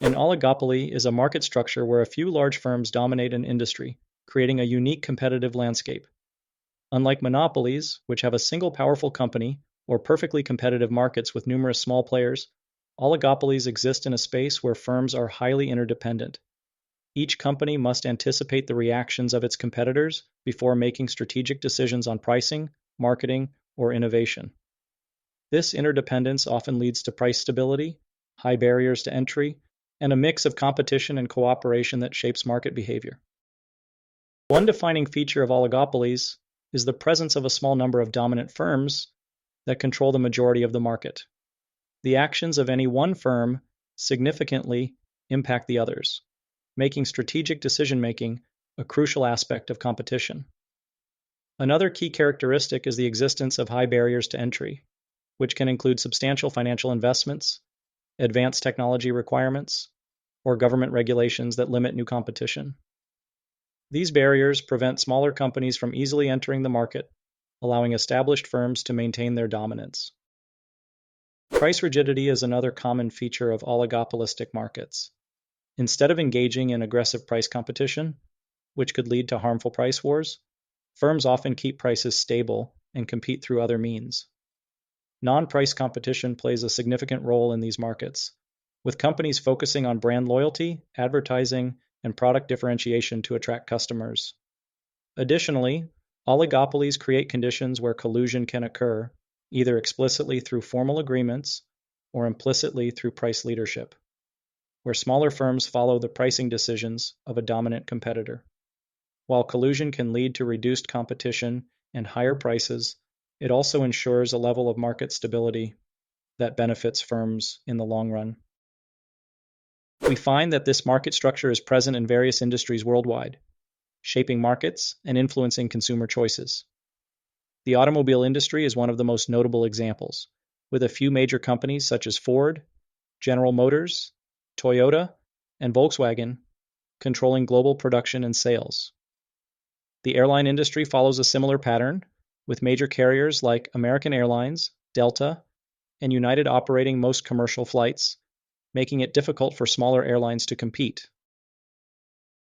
An oligopoly is a market structure where a few large firms dominate an industry, creating a unique competitive landscape. Unlike monopolies, which have a single powerful company or perfectly competitive markets with numerous small players, oligopolies exist in a space where firms are highly interdependent. Each company must anticipate the reactions of its competitors before making strategic decisions on pricing, marketing, or innovation. This interdependence often leads to price stability, high barriers to entry, and a mix of competition and cooperation that shapes market behavior. One defining feature of oligopolies is the presence of a small number of dominant firms that control the majority of the market. The actions of any one firm significantly impact the others, making strategic decision-making a crucial aspect of competition. Another key characteristic is the existence of high barriers to entry, which can include substantial financial investments, advanced technology requirements, or government regulations that limit new competition. These barriers prevent smaller companies from easily entering the market, allowing established firms to maintain their dominance. Price rigidity is another common feature of oligopolistic markets. Instead of engaging in aggressive price competition, which could lead to harmful price wars, firms often keep prices stable and compete through other means. Non-price competition plays a significant role in these markets, with companies focusing on brand loyalty, advertising, and product differentiation to attract customers. Additionally, oligopolies create conditions where collusion can occur, either explicitly through formal agreements or implicitly through price leadership, where smaller firms follow the pricing decisions of a dominant competitor. While collusion can lead to reduced competition and higher prices, it also ensures a level of market stability that benefits firms in the long run. We find that this market structure is present in various industries worldwide, shaping markets and influencing consumer choices. The automobile industry is one of the most notable examples, with a few major companies such as Ford, General Motors, Toyota, and Volkswagen controlling global production and sales. The airline industry follows a similar pattern, with major carriers like American Airlines, Delta, and United operating most commercial flights, making it difficult for smaller airlines to compete.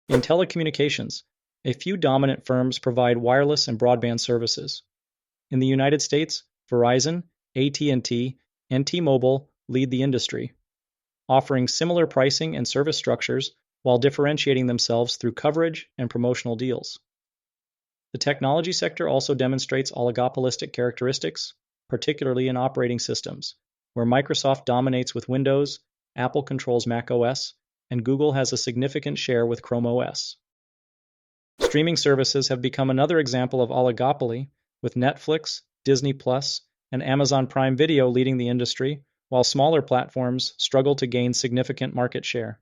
In telecommunications, a few dominant firms provide wireless and broadband services. In the United States, Verizon, AT&T, and T-Mobile lead the industry, offering similar pricing and service structures while differentiating themselves through coverage and promotional deals. The technology sector also demonstrates oligopolistic characteristics, particularly in operating systems, where Microsoft dominates with Windows, Apple controls Mac OS, and Google has a significant share with Chrome OS. Streaming services have become another example of oligopoly, with Netflix, Disney+, and Amazon Prime Video leading the industry, while smaller platforms struggle to gain significant market share.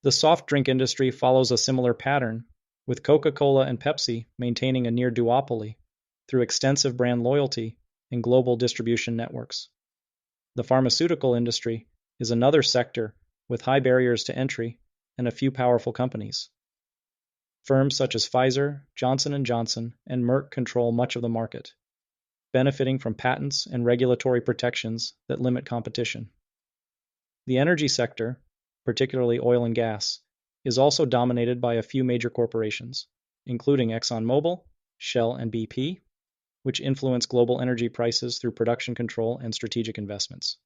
The soft drink industry follows a similar pattern, with Coca-Cola and Pepsi maintaining a near duopoly through extensive brand loyalty and global distribution networks. The pharmaceutical industry is another sector with high barriers to entry and a few powerful companies. Firms such as Pfizer, Johnson & Johnson, and Merck control much of the market, benefiting from patents and regulatory protections that limit competition. The energy sector, particularly oil and gas, is also dominated by a few major corporations, including ExxonMobil, Shell, and BP, which influence global energy prices through production control and strategic investments.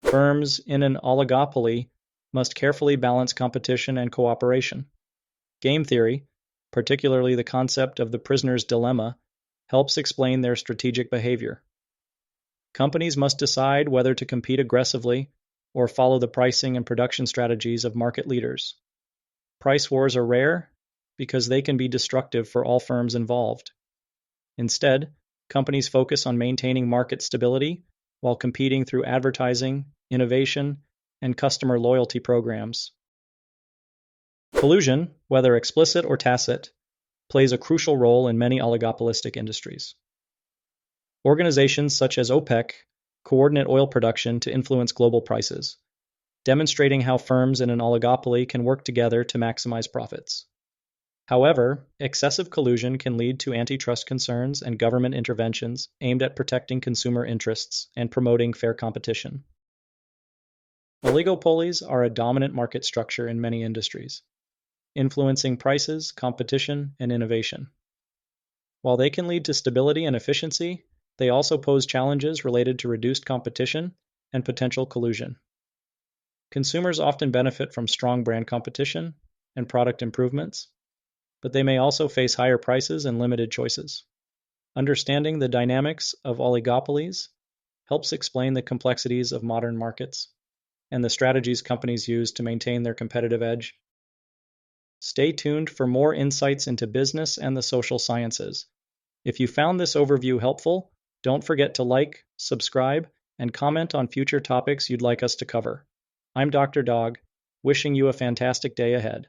Firms in an oligopoly must carefully balance competition and cooperation. Game theory, particularly the concept of the prisoner's dilemma, helps explain their strategic behavior. Companies must decide whether to compete aggressively or follow the pricing and production strategies of market leaders. Price wars are rare because they can be destructive for all firms involved. Instead, companies focus on maintaining market stability while competing through advertising, innovation, and customer loyalty programs. Collusion, whether explicit or tacit, plays a crucial role in many oligopolistic industries. Organizations such as OPEC coordinate oil production to influence global prices, demonstrating how firms in an oligopoly can work together to maximize profits. However, excessive collusion can lead to antitrust concerns and government interventions aimed at protecting consumer interests and promoting fair competition. Oligopolies are a dominant market structure in many industries, influencing prices, competition, and innovation. While they can lead to stability and efficiency, they also pose challenges related to reduced competition and potential collusion. Consumers often benefit from strong brand competition and product improvements, but they may also face higher prices and limited choices. Understanding the dynamics of oligopolies helps explain the complexities of modern markets and the strategies companies use to maintain their competitive edge. Stay tuned for more insights into business and the social sciences. If you found this overview helpful, don't forget to like, subscribe, and comment on future topics you'd like us to cover. I'm Dr. Dog, wishing you a fantastic day ahead.